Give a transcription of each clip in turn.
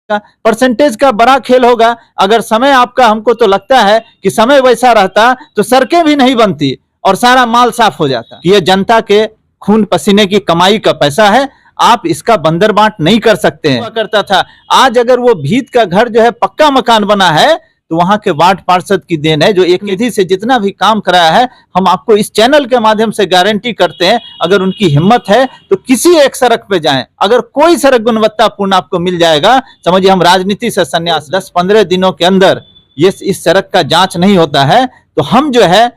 Percentage का बड़ा खेल होगा। अगर समय आपका, हमको तो लगता है कि समय वैसा रहता तो सड़कें भी नहीं बनती और सारा माल साफ हो जाता। ये जनता के खून पसीने की कमाई का पैसा है, आप इसका बंदरबांट नहीं कर सकते हैं। करता था, आज अगर वो भीत का घर जो है पक्का मकान बना है तो वहां के वार्ड पार्षद की देन है, जो एक निधि से जितना भी काम कराया है। हम आपको इस चैनल के माध्यम से गारंटी करते हैं, अगर उनकी हिम्मत है तो किसी एक सड़क पे जाएं। अगर कोई सड़क गुणवत्तापूर्ण आपको मिल जाएगा, समझिए हम राजनीति से संन्यास। 10-15 दिनों के अंदर ये इस सड़क का जांच नहीं होता है तो हम जो है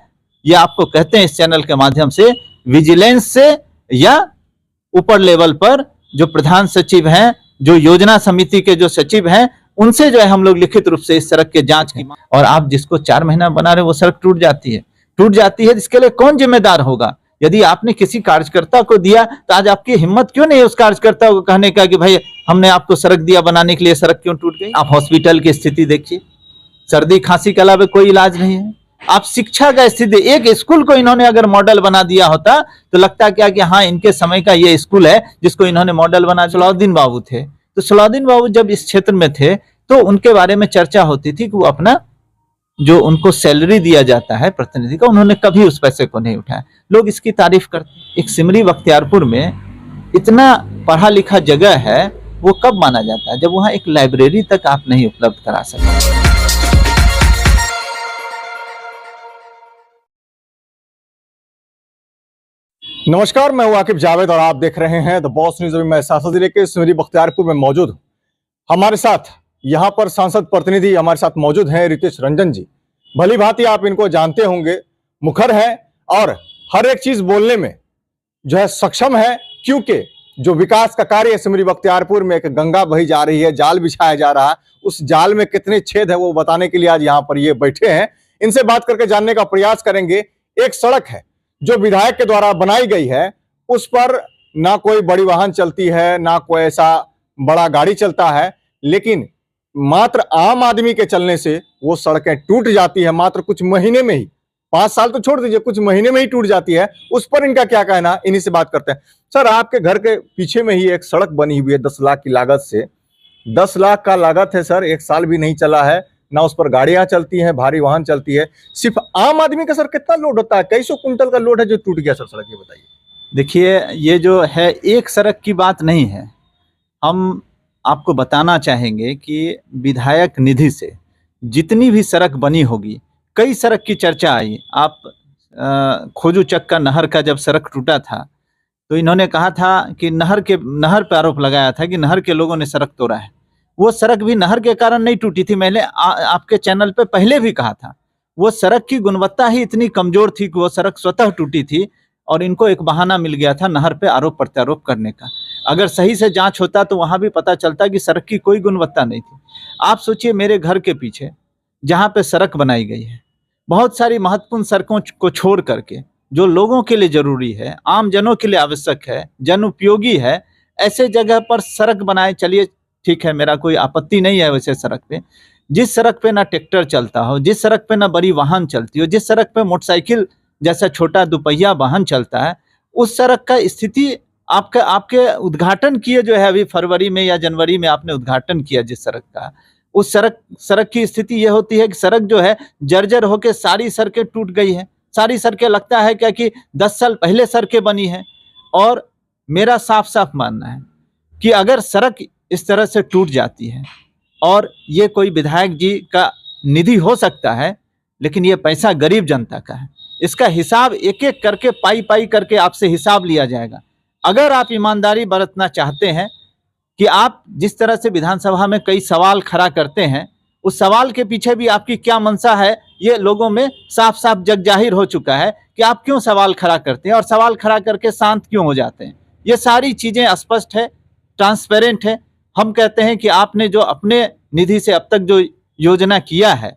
ये आपको कहते हैं इस चैनल के माध्यम से, विजिलेंस से या ऊपर लेवल पर जो प्रधान सचिव हैं, जो योजना समिति के जो सचिव हैं, उनसे जो है हम लोग लिखित रूप से इस सड़क के जांच की। और आप जिसको 4 महीना बना रहे वो सड़क टूट जाती है, इसके लिए कौन जिम्मेदार होगा? यदि आपने किसी कार्यकर्ता को दिया तो आज आपकी हिम्मत क्यों नहीं उस कार्यकर्ता को कहने का कि भाई हमने आपको सड़क दिया बनाने के लिए, सड़क क्यों टूट गई? आप हॉस्पिटल की स्थिति देखिए, सर्दी खांसी के अलावा कोई इलाज नहीं है। आप शिक्षा का स्थिति, एक स्कूल को इन्होंने अगर मॉडल बना दिया होता तो लगता क्या कि हाँ इनके समय का ये स्कूल है जिसको इन्होंने मॉडल बना। सलाउद्दीन बाबू थे, तो सलाउद्दीन बाबू जब इस क्षेत्र में थे तो उनके बारे में चर्चा होती थी कि वो अपना जो उनको सैलरी दिया जाता है प्रतिनिधि का, उन्होंने कभी उस पैसे को नहीं उठाया। लोग इसकी तारीफ करते। एक सिमरी बख्तियारपुर में इतना पढ़ा लिखा जगह है, वो कब माना जाता है? जब वहां एक लाइब्रेरी तक आप नहीं उपलब्ध करा सकते। नमस्कार, मैं हूं आकिब जावेद और आप देख रहे हैं द बॉस न्यूज। अभी मैं सासा जिले के सिमरी बख्तियारपुर में मौजूद हूं। हमारे साथ यहां पर सांसद प्रतिनिधि हमारे साथ मौजूद हैं रितेश रंजन जी। भली भांति आप इनको जानते होंगे, मुखर हैं और हर एक चीज बोलने में जो है सक्षम है, क्योंकि जो विकास का कार्य है सिमरी बख्तियारपुर में, एक गंगा बही जा रही है, जाल बिछाया जा रहा है, उस जाल में कितने छेद है वो बताने के लिए आज यहाँ पर ये बैठे हैं। इनसे बात करके जानने का प्रयास करेंगे। एक सड़क है जो विधायक के द्वारा बनाई गई है, उस पर ना कोई बड़ी वाहन चलती है, ना कोई ऐसा बड़ा गाड़ी चलता है, लेकिन मात्र आम आदमी के चलने से वो सड़कें टूट जाती है। मात्र कुछ महीने में ही, 5 साल तो छोड़ दीजिए, कुछ महीने में ही टूट जाती है। उस पर इनका क्या कहना, इन्हीं से बात करते हैं। सर, आपके घर के पीछे में ही एक सड़क बनी हुई है 10 लाख की लागत से। 10 लाख का लागत है सर, 1 साल भी नहीं चला है, ना उस पर गाड़ियां चलती हैं, भारी वाहन चलती है। सिर्फ आम आदमी का सर कितना लोड होता है? कई सौ कुंटल का लोड है जो टूट गया सर सड़क, ये बताइए। देखिए, ये जो है एक सड़क की बात नहीं है। हम आपको बताना चाहेंगे कि विधायक निधि से जितनी भी सड़क बनी होगी, कई सड़क की चर्चा आई। आप खोजू चक्का नहर का जब सड़क टूटा था तो इन्होंने कहा था कि नहर पर आरोप लगाया था कि नहर के लोगों ने सड़क तोड़ा है। वो सड़क भी नहर के कारण नहीं टूटी थी। मैंने आपके चैनल पे पहले भी कहा था, वो सड़क की गुणवत्ता ही इतनी कमजोर थी कि वो सड़क स्वतः टूटी थी और इनको एक बहाना मिल गया था नहर पे आरोप प्रत्यारोप करने का। अगर सही से जांच होता तो वहां भी पता चलता कि सड़क की कोई गुणवत्ता नहीं थी। आप सोचिए, मेरे घर के पीछे जहां पे सड़क बनाई गई है, बहुत सारी महत्वपूर्ण सड़कों को छोड़ करके जो लोगों के लिए जरूरी है, आम जनों के लिए आवश्यक है, जन उपयोगी है, ऐसे जगह पर सड़क बनाए। चलिए ठीक है, मेरा कोई आपत्ति नहीं है वैसे सड़क पे। जिस सड़क पे ना ट्रैक्टर चलता हो, जिस सड़क पे ना बड़ी वाहन चलती हो, जिस सड़क पे मोटरसाइकिल जैसा छोटा दुपहिया वाहन चलता है, उस सड़क का स्थिति आपके उद्घाटन किए जो है अभी फरवरी में या जनवरी में आपने उद्घाटन किया जिस सड़क का, उस सड़क की स्थिति ये होती है कि सड़क जो है जर्जर होके सारी सड़कें टूट गई है। सारी सड़कें, लगता है क्या कि 10 साल पहले सड़कें बनी है। और मेरा साफ साफ मानना है कि अगर सड़क इस तरह से टूट जाती है, और ये कोई विधायक जी का निधि हो सकता है, लेकिन ये पैसा गरीब जनता का है। इसका हिसाब एक एक करके, पाई पाई करके आपसे हिसाब लिया जाएगा। अगर आप ईमानदारी बरतना चाहते हैं कि आप जिस तरह से विधानसभा में कई सवाल खड़ा करते हैं, उस सवाल के पीछे भी आपकी क्या मंशा है, ये लोगों में साफ साफ जग जाहिर हो चुका है कि आप क्यों सवाल खड़ा करते हैं और सवाल खड़ा करके शांत क्यों हो जाते हैं। ये सारी चीजें स्पष्ट है, ट्रांसपेरेंट है। हम कहते हैं कि आपने जो अपने निधि से अब तक जो योजना किया है,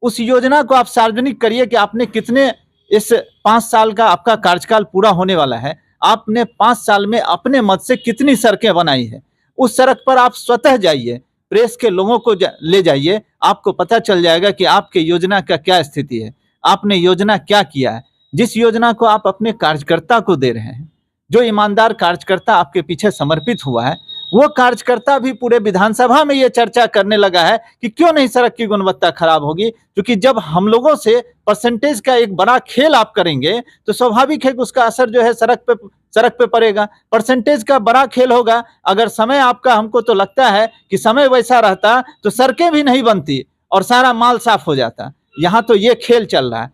उस योजना को आप सार्वजनिक करिए कि आपने कितने, इस 5 साल का आपका कार्यकाल पूरा होने वाला है, आपने 5 साल में अपने मत से कितनी सड़कें बनाई है। उस सड़क पर आप स्वतः जाइए, प्रेस के लोगों को ले जाइए, आपको पता चल जाएगा कि आपके योजना का क्या स्थिति है, आपने योजना क्या किया है। जिस योजना को आप अपने कार्यकर्ता को दे रहे हैं, जो ईमानदार कार्यकर्ता आपके पीछे समर्पित हुआ है, वो कार्यकर्ता भी पूरे विधानसभा में ये चर्चा करने लगा है कि क्यों नहीं सड़क की गुणवत्ता खराब होगी, क्योंकि जब हम लोगों से परसेंटेज का एक बड़ा खेल आप करेंगे तो स्वाभाविक है कि उसका असर जो है सड़क पे पड़ेगा। परसेंटेज का बड़ा खेल होगा। अगर समय आपका, हमको तो लगता है कि समय वैसा रहता तो सड़कें भी नहीं बनती और सारा माल साफ हो जाता। यहाँ तो ये खेल चल रहा है।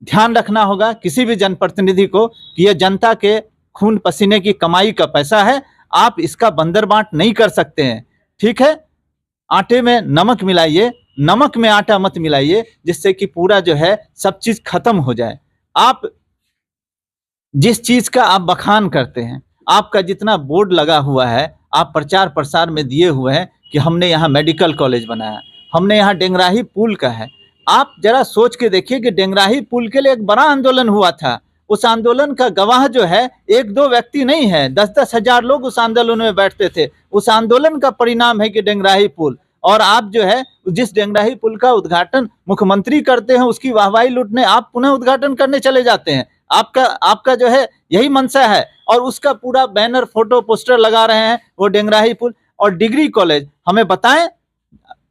ध्यान रखना होगा किसी भी जनप्रतिनिधि को कि यह जनता के खून पसीने की कमाई का पैसा है, आप इसका बंदरबांट नहीं कर सकते हैं। ठीक है, आटे में नमक मिलाइए, नमक में आटा मत मिलाइए, जिससे कि पूरा जो है सब चीज खत्म हो जाए। आप जिस चीज का आप बखान करते हैं, आपका जितना बोर्ड लगा हुआ है, आप प्रचार प्रसार में दिए हुए हैं कि हमने यहाँ मेडिकल कॉलेज बनाया, हमने यहाँ डेंगराही पुल का है। आप जरा सोच के देखिए कि डेंगराही पुल के लिए एक बड़ा आंदोलन हुआ था। उस आंदोलन का गवाह जो है एक दो व्यक्ति नहीं है, 10-10 हजार लोग उस आंदोलन में बैठते थे। उस आंदोलन का परिणाम है कि डेंगराही पुल, और आप जो है जिस डेंगराही पुल का उद्घाटन मुख्यमंत्री करते हैं उसकी वाहवाही लूटने आप पुनः उद्घाटन करने चले जाते हैं। आपका जो है यही मंशा है, और उसका पूरा बैनर, फोटो, पोस्टर लगा रहे हैं वो डेंगराही पुल। और डिग्री कॉलेज, हमें बताएं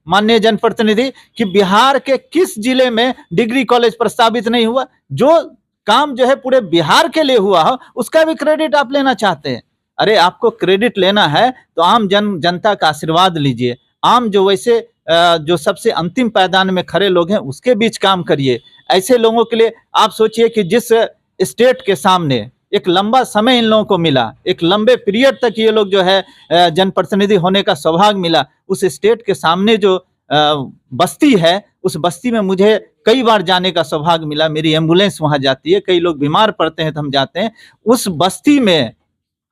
माननीय जनप्रतिनिधि कि बिहार के किस जिले में डिग्री कॉलेज प्रस्तावित नहीं हुआ? जो काम जो है पूरे बिहार के लिए हुआ हो उसका भी क्रेडिट आप लेना चाहते हैं। अरे आपको क्रेडिट लेना है तो आम जनता का आशीर्वाद लीजिए। आम जो वैसे जो सबसे अंतिम पायदान में खड़े लोग हैं उसके बीच काम करिए। ऐसे लोगों के लिए आप सोचिए कि जिस स्टेट के सामने एक लंबा समय इन लोगों को मिला, एक लंबे पीरियड तक ये लोग जो है जनप्रतिनिधि होने का सौभाग्य मिला, उस स्टेट के सामने जो बस्ती है, उस बस्ती में मुझे कई बार जाने का सौभाग्य मिला। मेरी एम्बुलेंस वहां जाती है, कई लोग बीमार पड़ते हैं तो हम जाते हैं। उस बस्ती में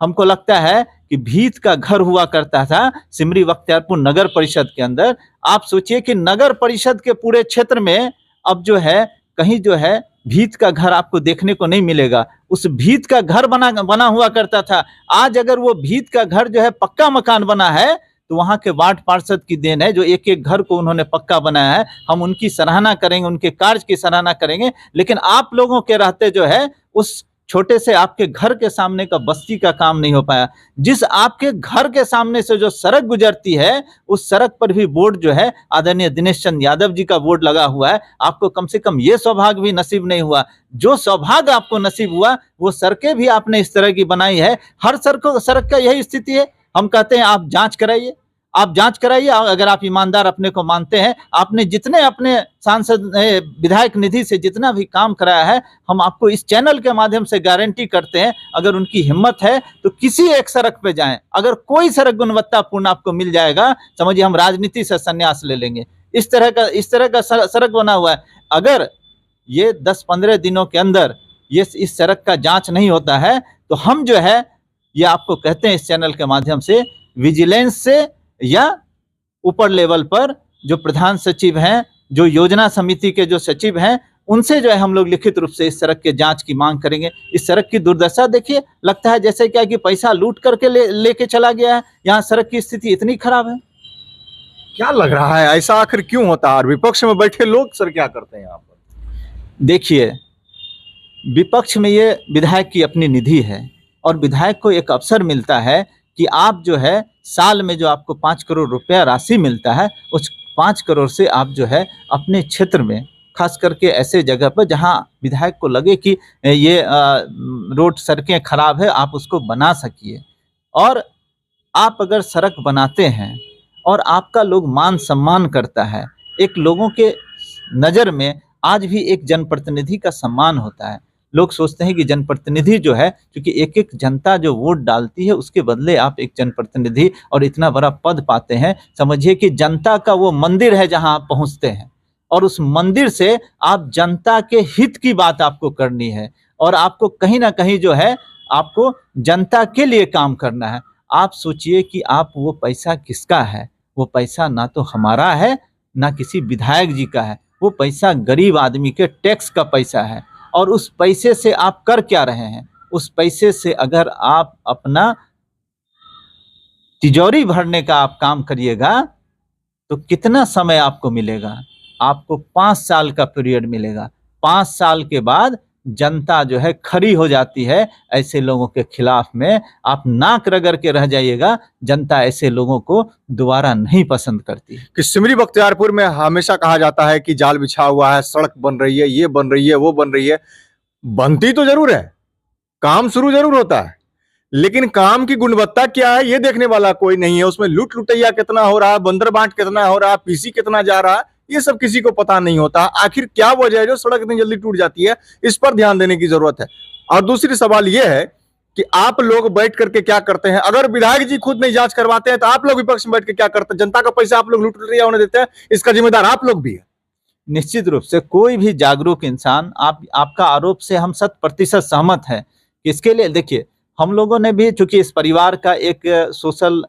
हमको लगता है कि भीत का घर हुआ करता था सिमरी बख्तियारपुर नगर परिषद के अंदर। आप सोचिए कि नगर परिषद के पूरे क्षेत्र में अब जो है कहीं जो है भीत का घर आपको देखने को नहीं मिलेगा। उस भीत का घर बना हुआ करता था। आज अगर वो भीत का घर जो है पक्का मकान बना है तो वहां के वार्ड पार्षद की देन है, जो एक एक घर को उन्होंने पक्का बनाया है। हम उनकी सराहना करेंगे, उनके कार्य की सराहना करेंगे। लेकिन आप लोगों के रहते जो है उस छोटे से आपके घर के सामने का बस्ती का काम नहीं हो पाया। जिस आपके घर के सामने से जो सड़क गुजरती है उस सड़क पर भी बोर्ड जो है आदरणीय दिनेश चंद्र यादव जी का बोर्ड लगा हुआ है। आपको कम से कम ये सौभाग्य भी नसीब नहीं हुआ। जो सौभाग्य आपको नसीब हुआ वो सड़कें भी आपने इस तरह की बनाई है। हर सड़क का यही स्थिति है। हम कहते हैं आप जांच कराइए, आप जांच कराइए। अगर आप ईमानदार अपने को मानते हैं, आपने जितने अपने सांसद विधायक निधि से जितना भी काम कराया है, हम आपको इस चैनल के माध्यम से गारंटी करते हैं अगर उनकी हिम्मत है तो किसी एक सड़क पे जाएं। अगर कोई सड़क गुणवत्तापूर्ण आपको मिल जाएगा, समझिए हम राजनीति से संन्यास ले लेंगे। इस तरह का सड़क बना हुआ है। अगर ये 10-15 दिनों के अंदर ये इस सड़क का जांच नहीं होता है तो हम जो है ये आपको कहते हैं इस चैनल के माध्यम से विजिलेंस से या ऊपर लेवल पर जो प्रधान सचिव हैं, जो योजना समिति के जो सचिव हैं, उनसे जो है हम लोग लिखित रूप से इस सड़क के जांच की मांग करेंगे। इस सड़क की दुर्दशा देखिए, लगता है जैसे क्या कि पैसा लूट करके लेके चला गया है। यहाँ सड़क की स्थिति इतनी खराब है। क्या लग रहा है ऐसा आखिर क्यों होता है? और विपक्ष में बैठे लोग सर क्या करते हैं यहाँ पर? देखिए, विपक्ष में ये विधायक की अपनी निधि है और विधायक को एक अवसर मिलता है कि आप जो है साल में जो आपको 5 करोड़ रुपया राशि मिलता है, उस 5 करोड़ से आप जो है अपने क्षेत्र में, खास करके ऐसे जगह पर जहां विधायक को लगे कि ये रोड सड़कें खराब है, आप उसको बना सकिए। और आप अगर सड़क बनाते हैं और आपका लोग मान सम्मान करता है, एक लोगों के नज़र में आज भी एक जनप्रतिनिधि का सम्मान होता है। लोग सोचते हैं कि जनप्रतिनिधि जो है, क्योंकि एक एक जनता जो वोट डालती है उसके बदले आप एक जनप्रतिनिधि और इतना बड़ा पद पाते हैं। समझिए कि जनता का वो मंदिर है जहां आप पहुंचते हैं और उस मंदिर से आप जनता के हित की बात आपको करनी है और आपको कहीं ना कहीं जो है आपको जनता के लिए काम करना है। आप सोचिए कि आप वो पैसा किसका है? वो पैसा ना तो हमारा है ना किसी विधायक जी का है। वो पैसा गरीब आदमी के टैक्स का पैसा है। और उस पैसे से आप कर क्या रहे हैं? उस पैसे से अगर आप अपना तिजोरी भरने का आप काम करिएगा तो कितना समय आपको मिलेगा? आपको 5 साल का पीरियड मिलेगा। 5 साल के बाद जनता जो है खड़ी हो जाती है ऐसे लोगों के खिलाफ में। आप नाक रगड़ के रह जाइएगा, जनता ऐसे लोगों को दोबारा नहीं पसंद करती। कि सिमरी बख्तियारपुर में हमेशा कहा जाता है कि जाल बिछा हुआ है, सड़क बन रही है, ये बन रही है, वो बन रही है। बनती तो जरूर है, काम शुरू जरूर होता है, लेकिन काम की गुणवत्ता क्या है ये देखने वाला कोई नहीं है। उसमें लूट लुटैया कितना हो रहा है, बंदर बांट कितना हो रहा है, पीसी कितना जा रहा है, ये सब किसी को पता नहीं होता। आखिर क्या वजह है जो सड़क इतनी जल्दी टूट जाती है, इस पर ध्यान देने की जरूरत है। और दूसरी सवाल यह है कि आप लोग बैठ करके क्या करते हैं? अगर विधायक जी खुद नहीं जांच करवाते हैं तो आप लोग विपक्ष में बैठ के क्या करते हैं? जनता का पैसा आप लोग लूट लिया होने देते हैं, इसका जिम्मेदार आप लोग भी है। निश्चित रूप से कोई भी जागरूक इंसान, आपका आरोप से हम 100% सहमत हैं कि इसके लिए देखिए, हम लोगों ने भी चूंकि इस परिवार का एक सोशल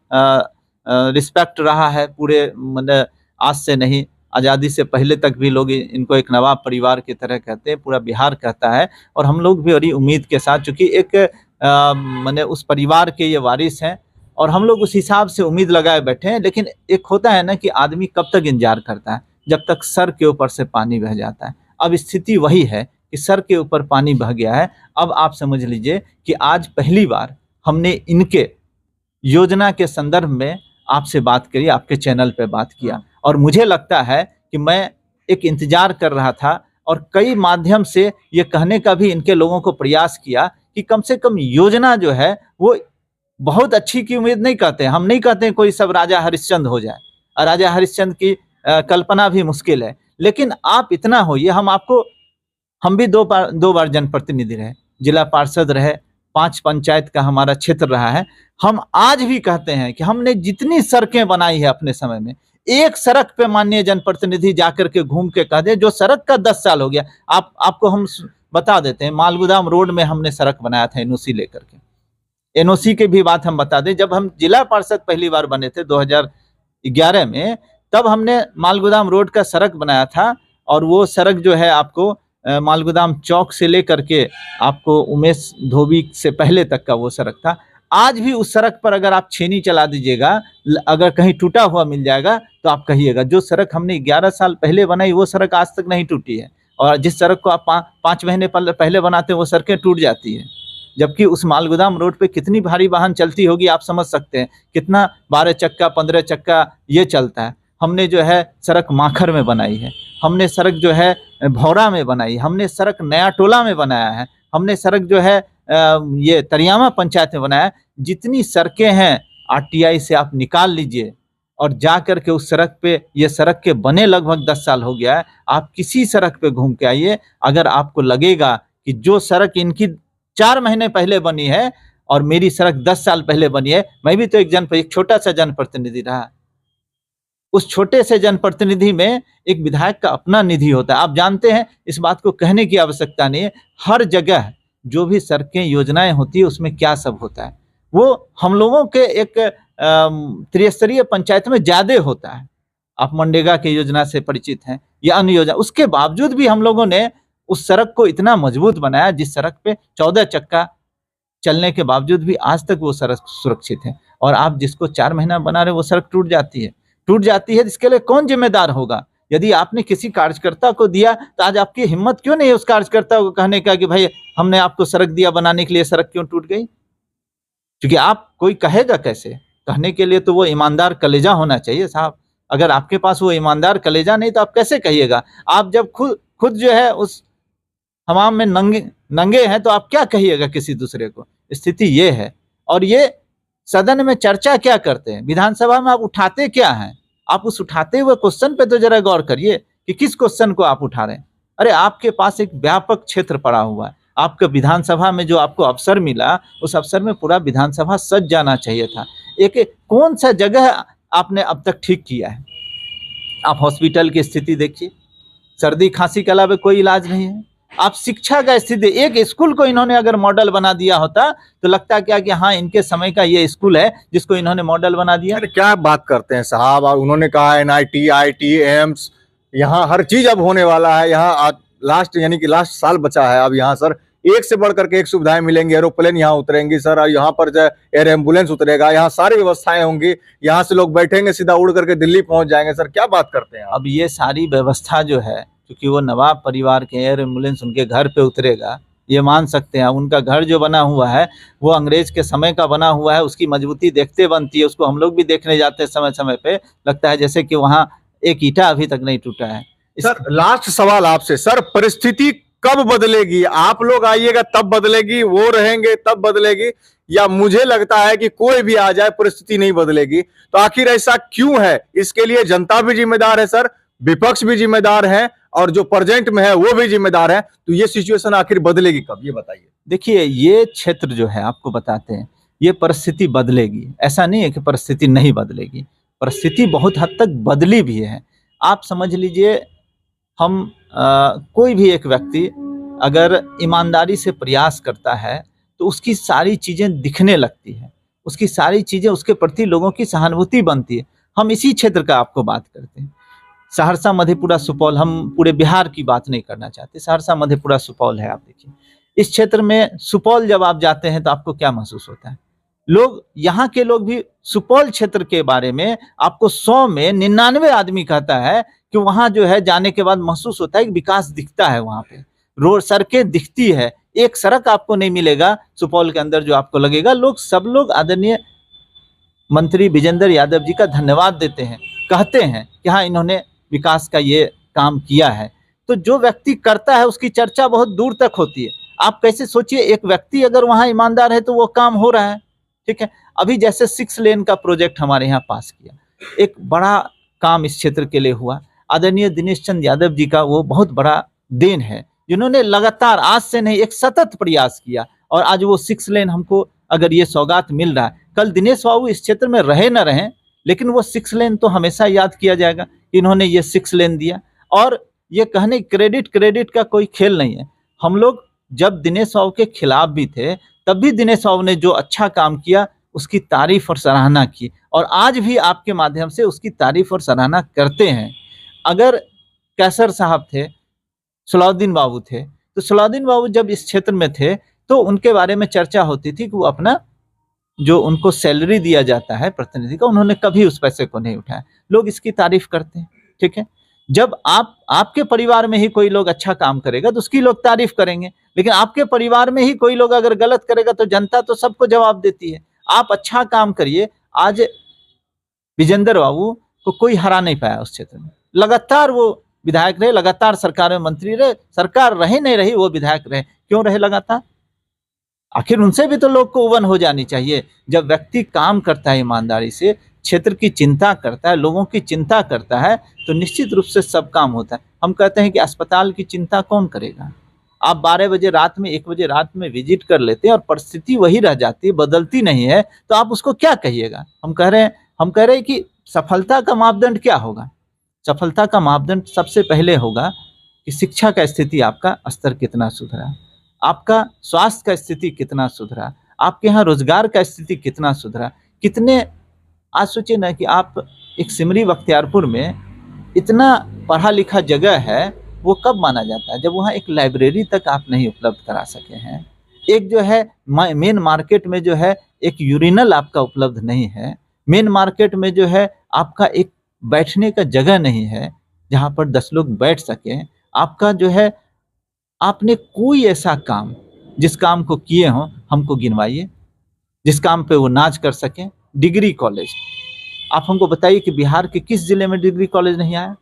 रिस्पेक्ट रहा है पूरे, मतलब आज से नहीं, आज़ादी से पहले तक भी लोग इनको एक नवाब परिवार की तरह कहते हैं, पूरा बिहार कहता है। और हम लोग भी बड़ी उम्मीद के साथ, चूंकि एक मैंने उस परिवार के ये वारिस हैं और हम लोग उस हिसाब से उम्मीद लगाए बैठे हैं। लेकिन एक होता है ना कि आदमी कब तक इंतजार करता है, जब तक सर के ऊपर से पानी बह जाता है। अब स्थिति वही है कि सर के ऊपर पानी बह गया है। अब आप समझ लीजिए कि आज पहली बार हमने इनके योजना के संदर्भ में आपसे बात करी, आपके चैनल पे बात किया, और मुझे लगता है कि मैं एक इंतजार कर रहा था और कई माध्यम से ये कहने का भी इनके लोगों को प्रयास किया कि कम से कम योजना जो है वो बहुत अच्छी की उम्मीद नहीं करते हैं। हम नहीं कहते हैं कोई सब राजा हरिश्चंद्र हो जाए, और राजा हरिश्चंद्र की कल्पना भी मुश्किल है, लेकिन आप इतना होइए। हम भी दो बार जनप्रतिनिधि रहे, जिला पार्षद रहे, 5 पंचायत का हमारा क्षेत्र रहा है। हम आज भी कहते हैं कि हमने जितनी सड़कें बनाई है अपने समय में, एक सड़क पे माननीय जनप्रतिनिधि जाकर के घूम के कह दे जो सड़क का 10 साल हो गया। आपको हम बता देते हैं, मालगोदाम रोड में हमने सड़क बनाया था एनओसी लेकर के। एनओसी की भी बात हम बता दें, जब हम जिला पार्षद पहली बार बने थे 2011 में, तब हमने मालगोदाम रोड का सड़क बनाया था। और वो सड़क जो है आपको मालगोदाम चौक से लेकर के आपको उमेश धोबी से पहले तक का वो सड़क था। आज भी उस सड़क पर अगर आप छेनी चला दीजिएगा, अगर कहीं टूटा हुआ मिल जाएगा तो आप कहिएगा। जो सड़क हमने 11 साल पहले बनाई वो सड़क आज तक नहीं टूटी है, और जिस सड़क को आप 5 महीने पहले बनाते हैं वो सड़कें टूट जाती है। जबकि उस मालगोदाम रोड पे कितनी भारी वाहन चलती होगी आप समझ सकते हैं, कितना 12 चक्का 15 चक्का ये चलता है। हमने जो है सड़क माखर में बनाई है, हमने सड़क जो है भौरा में बनाई, हमने सड़क नया टोला में बनाया है, हमने सड़क जो है ये तरियामा पंचायत में बनाया है। जितनी सड़कें हैं आरटीआई से आप निकाल लीजिए और जा कर के उस सड़क पे, ये सड़क के बने लगभग 10 साल हो गया है, आप किसी सड़क पे घूम के आइए, अगर आपको लगेगा कि जो सड़क इनकी 4 महीने पहले बनी है और मेरी सड़क 10 साल पहले बनी है। मैं भी तो एक छोटा सा जनप्रतिनिधि रहा, उस छोटे से जनप्रतिनिधि में एक विधायक का अपना निधि होता है। आप जानते हैं, इस बात को कहने की आवश्यकता नहीं है, हर जगह जो भी सड़कें योजनाएं होती है उसमें क्या सब होता है वो हम लोगों के एक त्रिस्तरीय पंचायत में ज्यादा होता है। आप मनरेगा की योजना से परिचित हैं या अन्य योजना, उसके बावजूद भी हम लोगों ने उस सड़क को इतना मजबूत बनाया, जिस सड़क पे 14 चक्का चलने के बावजूद भी आज तक वो सड़क सुरक्षित है। और आप जिसको 4 महीना बना रहे वो सड़क टूट जाती है, इसके लिए कौन जिम्मेदार होगा? यदि आपने किसी कार्यकर्ता को दिया तो आज आपकी हिम्मत क्यों नहीं है उस कार्यकर्ता को कहने का कि भाई हमने आपको सड़क दिया बनाने के लिए, सड़क क्यों टूट गई? क्योंकि आप कोई कहेगा कैसे? कहने के लिए तो वो ईमानदार कलेजा होना चाहिए साहब। अगर आपके पास वो ईमानदार कलेजा नहीं तो आप कैसे कहिएगा? आप जब खुद जो है उस हमाम में नंगे हैं तो आप क्या कहिएगा किसी दूसरे को? स्थिति ये है। और ये सदन में चर्चा क्या करते हैं, विधानसभा में आप उठाते क्या हैं? आप उस उठाते हुए क्वेश्चन पे तो जरा गौर करिए कि किस क्वेश्चन को आप उठा रहे हैं। अरे आपके पास एक व्यापक क्षेत्र पड़ा हुआ है, आपके विधानसभा में जो आपको अवसर मिला उस अवसर में पूरा विधानसभा सज जाना चाहिए था। एक कौन सा जगह आपने अब तक ठीक किया है? आप हॉस्पिटल की स्थिति देखिए, सर्दी खांसी के अलावा कोई इलाज नहीं है। आप शिक्षा का स्थिति, एक स्कूल को इन्होंने अगर मॉडल बना दिया होता तो लगता क्या कि हाँ इनके समय का ये स्कूल है जिसको इन्होंने मॉडल बना दिया। अरे क्या बात करते हैं साहब, और उन्होंने कहा NIT, IT, एम्स, यहाँ हर चीज अब होने वाला है। यहाँ लास्ट यानी कि लास्ट साल बचा है, अब यहाँ सर एक से बढ़ करके एक सुविधाएं मिलेंगी। एरोप्लेन यहाँ उतरेंगी सर, और यहाँ पर जो एयर एम्बुलेंस उतरेगा, यहाँ सारी व्यवस्थाएं होंगी, यहाँ से लोग बैठेंगे सीधा उड़ करके दिल्ली पहुंच जाएंगे। सर क्या बात करते हैं आप? अब ये सारी व्यवस्था जो है, क्योंकि वो नवाब परिवार के, एयर एम्बुलेंस उनके घर पे उतरेगा, ये मान सकते हैं। उनका घर जो बना हुआ है वो अंग्रेज के समय का बना हुआ है, उसकी मजबूती देखते बनती है। उसको हम लोग भी देखने जाते हैं समय समय पे, लगता है जैसे कि वहाँ एक ईंटा अभी तक नहीं टूटा है। सर लास्ट सवाल आपसे, सर परिस्थिति कब बदलेगी? आप लोग आइएगा तब बदलेगी, वो रहेंगे तब बदलेगी, या मुझे लगता है कि कोई भी आ जाए परिस्थिति नहीं बदलेगी? तो आखिर ऐसा क्यों है? इसके लिए जनता भी जिम्मेदार है सर, विपक्ष भी जिम्मेदार है, और जो प्रेजेंट में है वो भी जिम्मेदार है। तो ये सिचुएशन आखिर बदलेगी कब, ये बताइए। देखिए, ये क्षेत्र जो है आपको बताते हैं, ये परिस्थिति बदलेगी। ऐसा नहीं है कि परिस्थिति नहीं बदलेगी, परिस्थिति बहुत हद तक बदली भी है। आप समझ लीजिए, हम कोई भी एक व्यक्ति अगर ईमानदारी से प्रयास करता है तो उसकी सारी चीज़ें दिखने लगती है, उसकी सारी चीज़ें, उसके प्रति लोगों की सहानुभूति बनती है। हम इसी क्षेत्र का आपको बात करते हैं, सहरसा, मधेपुरा, सुपौल। हम पूरे बिहार की बात नहीं करना चाहते, सहरसा, मधेपुरा, सुपौल है। आप देखिए इस क्षेत्र में, सुपौल जब आप जाते हैं तो आपको क्या महसूस होता है? लोग, यहाँ के लोग भी सुपौल क्षेत्र के बारे में आपको 100 में 99 आदमी कहता है कि वहाँ जो है जाने के बाद महसूस होता है कि विकास दिखता है। वहाँ पे रोड, सड़कें दिखती है। एक सड़क आपको नहीं मिलेगा सुपौल के अंदर जो आपको लगेगा। सब लोग आदरणीय मंत्री विजेंद्र यादव जी का धन्यवाद देते हैं, कहते हैं कि हाँ, इन्होंने विकास का ये काम किया है। तो जो व्यक्ति करता है उसकी चर्चा बहुत दूर तक होती है। आप कैसे सोचिए, एक व्यक्ति अगर वहाँ ईमानदार है तो वो काम हो रहा है, ठीक है। अभी जैसे 6 लेन का प्रोजेक्ट हमारे यहाँ पास किया, एक बड़ा काम इस क्षेत्र के लिए हुआ। आदरणीय दिनेश चंद्र यादव जी का वो बहुत बड़ा देन है, जिन्होंने लगातार, आज से नहीं, एक सतत प्रयास किया, और आज वो 6 लेन हमको अगर ये सौगात मिल रहा है। कल दिनेश बाबू इस क्षेत्र में रहे न रहे, लेकिन वो 6 लेन तो हमेशा याद किया जाएगा, इन्होंने ये 6 लेन दिया। और ये कहने क्रेडिट का कोई खेल नहीं है। हम लोग जब दिनेश बाबू के खिलाफ भी थे तब भी दिनेश बाबू ने जो अच्छा काम किया उसकी तारीफ और सराहना की, और आज भी आपके माध्यम से उसकी तारीफ और सराहना करते हैं। अगर कैसर साहब थे, सलाउद्दीन बाबू थे, तो सलाउद्दीन बाबू जब इस क्षेत्र में थे तो उनके बारे में चर्चा होती थी कि वो अपना जो उनको सैलरी दिया जाता है प्रतिनिधि का, उन्होंने कभी उस पैसे को नहीं उठाया। लोग इसकी तारीफ करते हैं, ठीक है। जब आपके परिवार में ही कोई लोग अच्छा काम करेगा तो उसकी लोग तारीफ करेंगे, लेकिन आपके परिवार में ही कोई लोग अगर गलत करेगा तो जनता तो सबको जवाब देती है। आप अच्छा काम करिए। आज विजेंद्र बाबू को कोई हरा नहीं पाया उस क्षेत्र में, लगातार वो विधायक रहे, लगातार सरकार में मंत्री रहे, सरकार रहे नहीं रही वो विधायक रहे। क्यों रहे लगातार? आखिर उनसे भी तो लोग को उबन हो जानी चाहिए। जब व्यक्ति काम करता है ईमानदारी से, क्षेत्र की चिंता करता है, लोगों की चिंता करता है, तो निश्चित रूप से सब काम होता है। हम कहते हैं कि अस्पताल की चिंता कौन करेगा? आप 12 बजे रात में, 1 बजे रात में विजिट कर लेते हैं और परिस्थिति वही रह जाती है, बदलती नहीं है, तो आप उसको क्या कहिएगा? हम कह रहे हैं कि सफलता का मापदंड क्या होगा? सफलता का मापदंड सबसे पहले होगा कि शिक्षा का स्थिति, आपका स्तर कितना सुधरा, आपका स्वास्थ्य का स्थिति कितना सुधरा, आपके यहाँ रोजगार का स्थिति कितना सुधरा, कितने। आज सोचिए ना कि आप एक सिमरी बख्तियारपुर में इतना पढ़ा लिखा जगह है, वो कब माना जाता है? जब वहाँ एक लाइब्रेरी तक आप नहीं उपलब्ध करा सके हैं। एक जो है मेन मार्केट में जो है एक यूरिनल आपका उपलब्ध नहीं है। मेन मार्केट में जो है आपका एक बैठने का जगह नहीं है जहाँ पर 10 लोग बैठ सकें। आपका जो है, आपने कोई ऐसा काम, जिस काम को किए हों हमको गिनवाइए, जिस काम पे वो नाच कर सकें। डिग्री कॉलेज, आप हमको बताइए कि बिहार के किस जिले में डिग्री कॉलेज नहीं आया?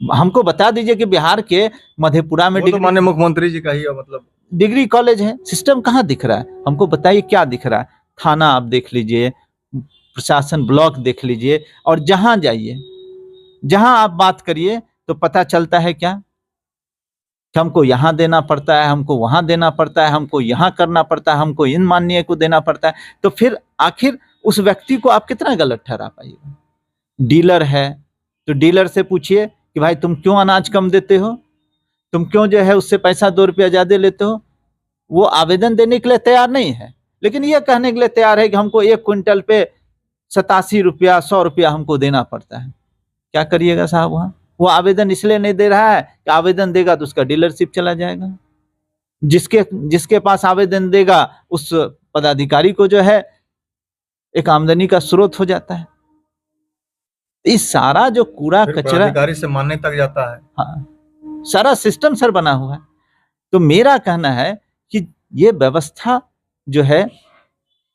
हमको बता दीजिए कि बिहार के मधेपुरा में तो माननीय मुख्यमंत्री जी का ही मतलब डिग्री कॉलेज है। सिस्टम कहाँ दिख रहा है? हमको बताइए क्या दिख रहा है? थाना आप देख लीजिए, प्रशासन ब्लॉक देख लीजिए, और जहाँ जाइए, जहाँ आप बात करिए तो पता चलता है क्या कि हमको यहाँ देना पड़ता है, हमको वहाँ देना पड़ता है, हमको यहाँ करना पड़ता है, हमको इन माननीय को देना पड़ता है। तो फिर आखिर उस व्यक्ति को आप कितना गलत ठहरा पाइएगा? डीलर है तो डीलर से पूछिए कि भाई तुम क्यों अनाज कम देते हो, तुम क्यों जो है उससे पैसा 2 रुपया ज्यादा लेते हो? वो आवेदन देने के लिए तैयार नहीं है, लेकिन ये कहने के लिए तैयार है कि हमको 1 क्विंटल पे 87 रुपया, 100 रुपया हमको देना पड़ता है। क्या करिएगा साहब? वहाँ वो आवेदन इसलिए नहीं दे रहा है कि आवेदन देगा तो उसका डीलरशिप चला जाएगा। जिसके पास आवेदन देगा उस पदाधिकारी को जो है एक आमदनी का स्रोत हो जाता है। इस सारा जो कूड़ा कचरा अधिकारी से मानने तक जाता है। हाँ, सारा सिस्टम सर बना हुआ है। तो मेरा कहना है कि ये व्यवस्था जो है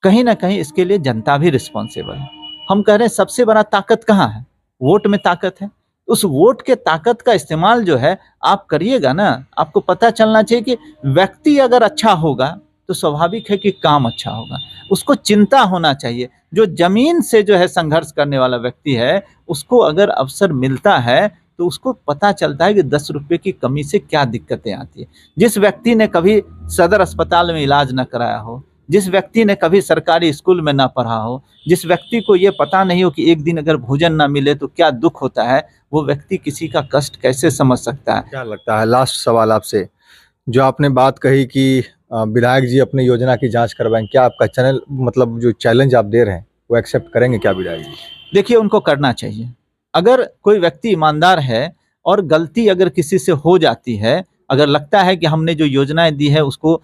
कहीं ना कहीं इसके लिए जनता भी रिस्पॉन्सिबल है। हम कह रहे हैं सबसे बड़ा ताकत कहाँ है? वोट में ताकत है। उस वोट के ताकत का इस्तेमाल जो है आप करिएगा ना। आपको पता चलना चाहिए कि व्यक्ति अगर अच्छा होगा तो स्वाभाविक है कि काम अच्छा होगा। उसको चिंता होना चाहिए। जो जमीन से जो है संघर्ष करने वाला व्यक्ति है, उसको अगर अवसर मिलता है तो उसको पता चलता है कि 10 रुपये की कमी से क्या दिक्कतें आती है। जिस व्यक्ति ने कभी सदर अस्पताल में इलाज न कराया हो, जिस व्यक्ति ने कभी सरकारी स्कूल में ना पढ़ा हो, जिस व्यक्ति को ये पता नहीं हो कि एक दिन अगर भोजन ना मिले तो क्या दुख होता है, वो व्यक्ति किसी का कष्ट कैसे समझ सकता है? क्या लगता है, लास्ट सवाल आपसे, जो आपने बात कही कि विधायक जी अपनी योजना की जांच करवाएं, क्या आपका चैनल मतलब जो चैलेंज आप दे रहे हैं वो एक्सेप्ट करेंगे क्या विधायक जी? देखिए, उनको करना चाहिए। अगर कोई व्यक्ति ईमानदार है और गलती अगर किसी से हो जाती है, अगर लगता है कि हमने जो योजनाएं दी है उसको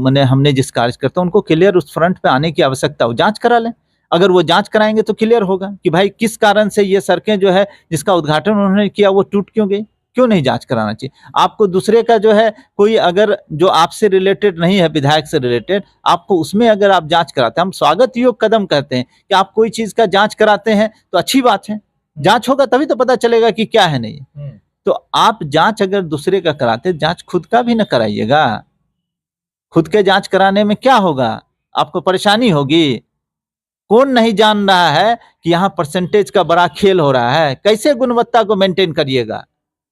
मैंने हमने जिस कार्यकर्ता उनको क्लियर उस फ्रंट पे आने की आवश्यकता हो, जांच करा लें। अगर वो जांच कराएंगे तो क्लियर होगा कि भाई किस कारण से ये सड़कें जो है जिसका उद्घाटन उन्होंने किया वो टूट क्यों गई, क्यों नहीं जांच कराना चाहिए। आपको दूसरे का जो है कोई अगर जो आपसे रिलेटेड नहीं है, विधायक से रिलेटेड, आपको उसमें अगर आप जांच कराते हैं, हम स्वागत योग कदम कहते हैं कि आप कोई चीज का जांच कराते हैं तो अच्छी बात है। जांच होगा तभी तो पता चलेगा कि क्या है नहीं। तो आप जांच अगर दूसरे का कराते, जांच खुद का भी न कराइएगा। खुद के जांच कराने में क्या होगा? आपको परेशानी होगी। कौन नहीं जान रहा है कि यहाँ परसेंटेज का बड़ा खेल हो रहा है? कैसे गुणवत्ता को मेंटेन करिएगा?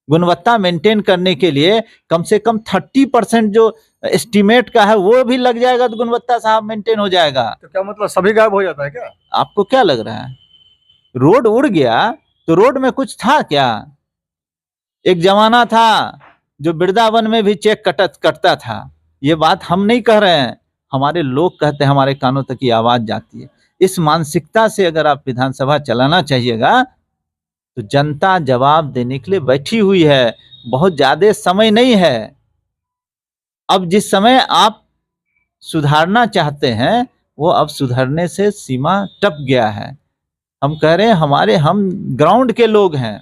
गुणवत्ता मेंटेन करने के लिए कम से कम 30% जो एस्टिमेट का है वो भी लग जाएगा तो गुणवत्ता साहब मेंटेन हो जाएगा। तो क्या मतलब सभी गायब हो जाता है क्या? आपको क्या लग रहा है? रोड उड़ गया तो रोड में कुछ था क्या? एक जमाना था जो वृंदावन में भी चेक कटता था। ये बात हम नहीं कह रहे हैं, हमारे लोग कहते हैं, हमारे कानों तक ये आवाज जाती है। इस मानसिकता से अगर आप विधानसभा चलाना चाहिएगा तो जनता जवाब देने के लिए बैठी हुई है। बहुत ज्यादा समय नहीं है। अब जिस समय आप सुधारना चाहते हैं वो अब सुधरने से सीमा टप गया है। हम कह रहे हैं हम ग्राउंड के लोग हैं,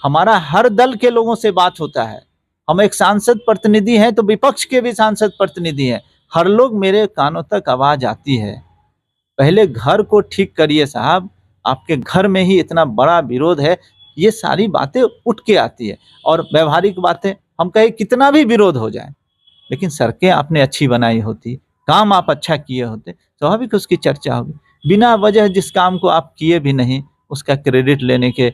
हमारा हर दल के लोगों से बात होता है। हम एक सांसद प्रतिनिधि हैं तो विपक्ष के भी सांसद प्रतिनिधि हैं। हर लोग मेरे कानों तक आवाज आती है। पहले घर को ठीक करिए साहब, आपके घर में ही इतना बड़ा विरोध है। ये सारी बातें उठ के आती है और व्यवहारिक बातें, हम कहे कितना भी विरोध हो जाए, लेकिन सड़कें आपने अच्छी बनाई होती, काम आप अच्छा किए होते, स्वाभाविक उसकी चर्चा होगी। बिना वजह जिस काम को आप किए भी नहीं उसका क्रेडिट लेने के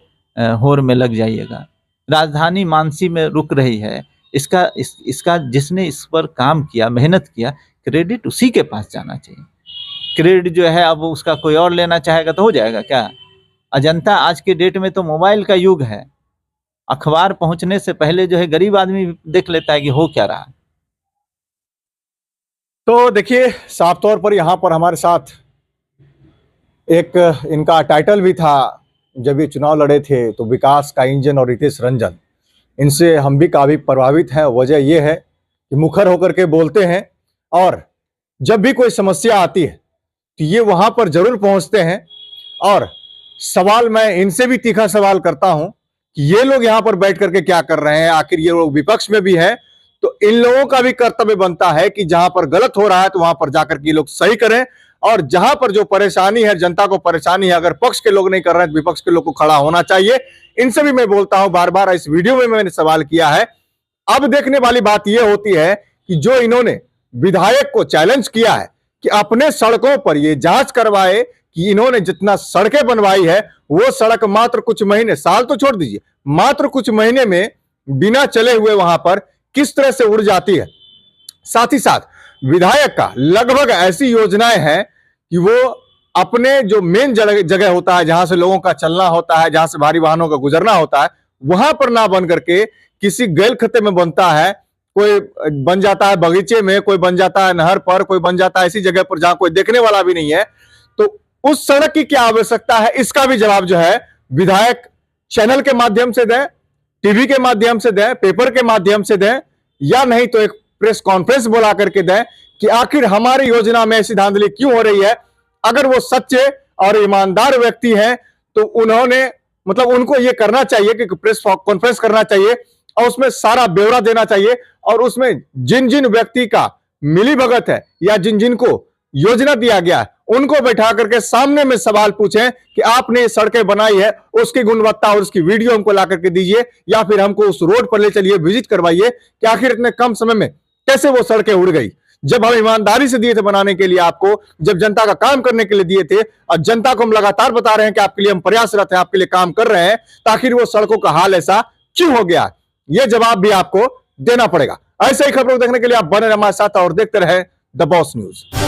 होड़ में लग जाइएगा। राजधानी मानसी में रुक रही है, इसका जिसने इस पर काम किया, मेहनत किया, क्रेडिट उसी के पास जाना चाहिए। क्रेडिट जो है अब उसका कोई और लेना चाहेगा तो हो जाएगा क्या? अजंता आज के डेट में तो मोबाइल का युग है। अखबार पहुंचने से पहले जो है गरीब आदमी देख लेता है कि हो क्या रहा। तो देखिए, साफ तौर पर यहाँ पर हमारे साथ एक इनका टाइटल भी था जब ये चुनाव लड़े थे, तो विकास का इंजन और रितेश रंजन, इनसे हम भी काफी प्रभावित हैं। वजह यह है कि मुखर होकर के बोलते हैं और जब भी कोई समस्या आती है तो ये वहां पर जरूर पहुंचते हैं। और सवाल मैं इनसे भी तीखा सवाल करता हूं कि ये लोग यहां पर बैठ करके क्या कर रहे हैं? आखिर ये लोग विपक्ष में भी है तो इन लोगों का भी कर्तव्य बनता है कि जहां पर गलत हो रहा है तो वहां पर जाकर के ये लोग सही करें, और जहां पर जो परेशानी है, जनता को परेशानी है, अगर पक्ष के लोग नहीं कर रहे हैं तो विपक्ष के लोग को खड़ा होना चाहिए। इनसे भी मैं बोलता हूं, बार बार इस वीडियो में मैंने सवाल किया है। अब देखने वाली बात यह होती है कि जो इन्होंने विधायक को चैलेंज किया है कि अपने सड़कों पर ये जांच करवाए कि इन्होंने जितना सड़कें बनवाई है वो सड़क मात्र कुछ महीने, साल तो छोड़ दीजिए, मात्र कुछ महीने में बिना चले हुए वहां पर किस तरह से उड़ जाती है। साथ ही साथ विधायक का लगभग ऐसी योजनाएं हैं कि वो अपने जो मेन जगह होता है, जहां से लोगों का चलना होता है, जहां से भारी वाहनों का गुजरना होता है, वहां पर ना बन करके किसी गैल खत्ते में बनता है। कोई बन जाता है बगीचे में, कोई बन जाता है नहर पर, कोई बन जाता है ऐसी जगह पर जहां कोई देखने वाला भी नहीं है। तो उस सड़क की क्या आवश्यकता है, इसका भी जवाब जो है विधायक चैनल के माध्यम से दें, टीवी के माध्यम से दें, पेपर के माध्यम से दें, या नहीं तो एक प्रेस कॉन्फ्रेंस बुला करके दें कि आखिर हमारी योजना में ऐसी धांधली क्यों हो रही है। अगर वो सच्चे और ईमानदार व्यक्ति हैं तो उन्होंने मतलब उनको ये करना चाहिए कि प्रेस कॉन्फ्रेंस करना चाहिए और उसमें सारा ब्यौरा देना चाहिए, और उसमें जिन जिन व्यक्ति का मिली भगत है या जिन जिनको योजना दिया गया है उनको बैठा करके सामने में सवाल पूछें कि आपने ये सड़कें बनाई है, उसकी गुणवत्ता और उसकी वीडियो हमको ला करके दीजिए, या फिर हमको उस रोड पर ले चलिए, विजिट करवाइए कि आखिर इतने कम समय में कैसे वो सड़कें उड़ गई। जब हम ईमानदारी से दिए थे बनाने के लिए आपको, जब जनता का काम करने के लिए दिए थे, और जनता को हम लगातार बता रहे हैं कि आपके लिए हम प्रयासरत हैं, आपके लिए काम कर रहे हैं, तो आखिर वो सड़कों का हाल ऐसा क्यों हो गया? ये जवाब भी आपको देना पड़ेगा। ऐसे ही खबरों को देखने के लिए आप बने रहे हमारे साथ और देखते रहे द बॉस न्यूज।